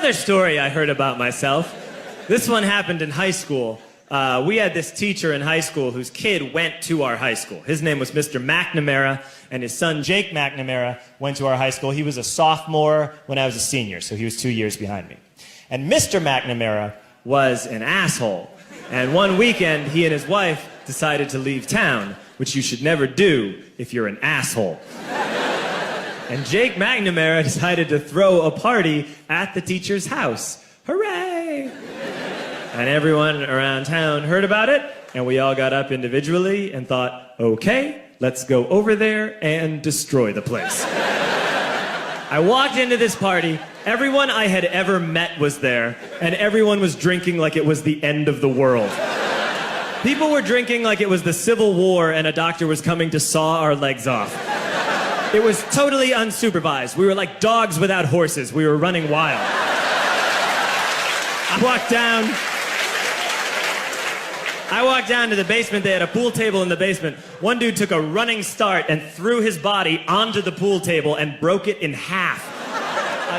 another story I heard about myself. This one happened in high school. We had this teacher in high school whose kid went to our high school. His name was Mr. McNamara, and his son Jake McNamara went to our high school. He was a sophomore when I was a senior, so he was 2 years behind me. And Mr. McNamara was an asshole. And one weekend, he and his wife decided to leave town, which you should never do if you're an asshole. And Jake McNamara decided to throw a party at the teacher's house. Hooray! And everyone around town heard about it, and we all got up individually and thought, okay, let's go over there and destroy the place. I walked into this party, everyone I had ever met was there, and everyone was drinking like it was the end of the world. People were drinking like it was the Civil War and a doctor was coming to saw our legs off. It was totally unsupervised. We were like dogs without horses. We were running wild. I walked down to the basement. They had a pool table in the basement. One dude took a running start and threw his body onto the pool table and broke it in half.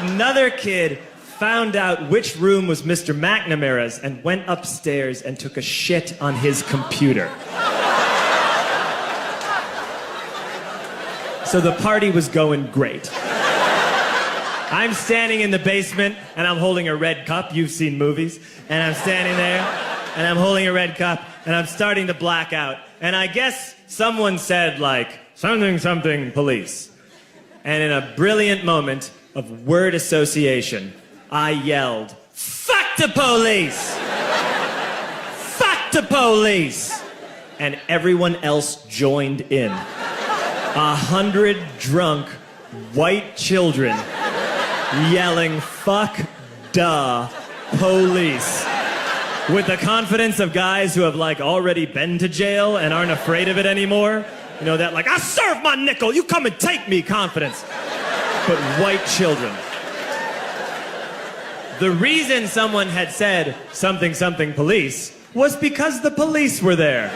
Another kid found out which room was Mr. McNamara's and went upstairs and took a shit on his computer. So the party was going great. I'm standing in the basement and I'm holding a red cup. You've seen movies. And I'm standing there and I'm holding a red cup and I'm starting to black out. And I guess someone said like, something, something, police. And in a brilliant moment of word association, I yelled, fuck the police! Fuck the police! And everyone else joined in. 100 drunk white children yelling, fuck duh police. With the confidence of guys who have like already been to jail and aren't afraid of it anymore. You know, that like, I serve my nickel, you come and take me confidence. But white children. The reason someone had said something, something police was because the police were there.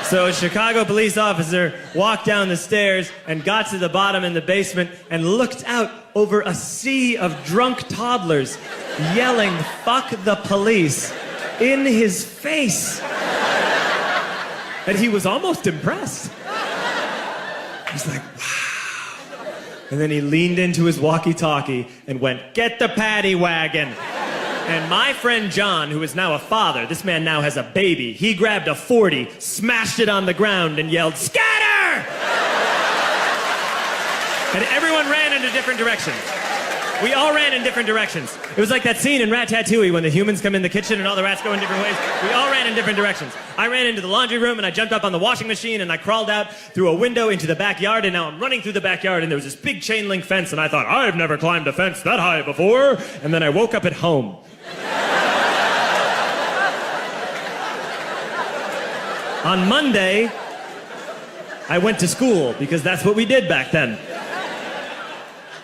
So a Chicago police officer walked down the stairs and got to the bottom in the basement and looked out over a sea of drunk toddlers yelling, fuck the police, in his face. And he was almost impressed. He was like, wow. And then he leaned into his walkie-talkie and went, get the paddy wagon. And my friend John, who is now a father, this man now has a baby, he grabbed a 40, smashed it on the ground, and yelled, scatter! And everyone ran in different directions. We all ran in different directions. It was like that scene in Ratatouille when the humans come in the kitchen and all the rats go in different ways. We all ran in different directions. I ran into the laundry room and I jumped up on the washing machine and I crawled out through a window into the backyard, and now I'm running through the backyard and there was this big chain link fence and I thought, I've never climbed a fence that high before. And then I woke up at home. On Monday, I went to school because that's what we did back then.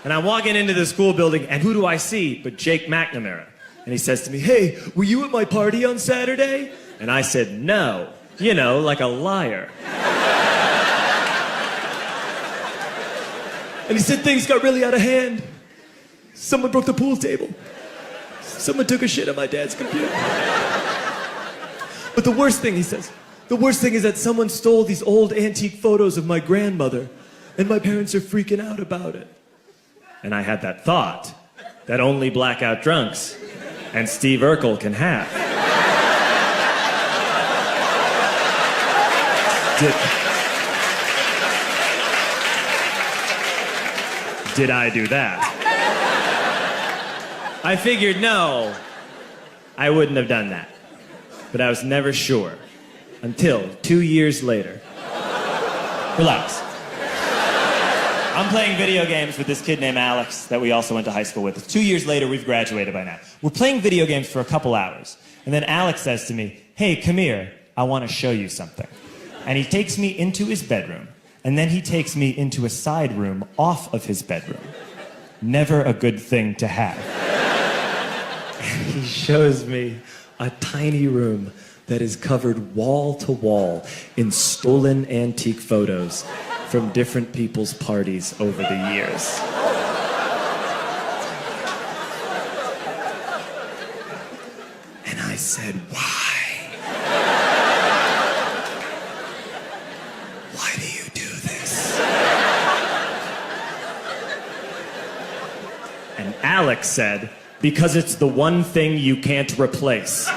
And I'm walking into the school building, and who do I see but Jake McNamara? And he says to me, hey, were you at my party on Saturday? And I said, no. You know, like a liar. And he said things got really out of hand. Someone broke the pool table. Someone took a shit on my dad's computer. But the worst thing, he says, the worst thing is that someone stole these old antique photos of my grandmother, and my parents are freaking out about it. And I had that thought that only blackout drunks and Steve Urkel can have. Did I do that? I figured, no, I wouldn't have done that. But I was never sure. Until 2 years later. Relax. I'm playing video games with this kid named Alex that we also went to high school with. 2 years later, we've graduated by now. We're playing video games for a couple hours. And then Alex says to me, hey, come here, I want to show you something. And he takes me into his bedroom. And then he takes me into a side room off of his bedroom. Never a good thing to have. And he shows me a tiny room that is covered wall to wall in stolen antique photos from different people's parties over the years. said, why? Why do you do this? And Alex said, because it's the one thing you can't replace.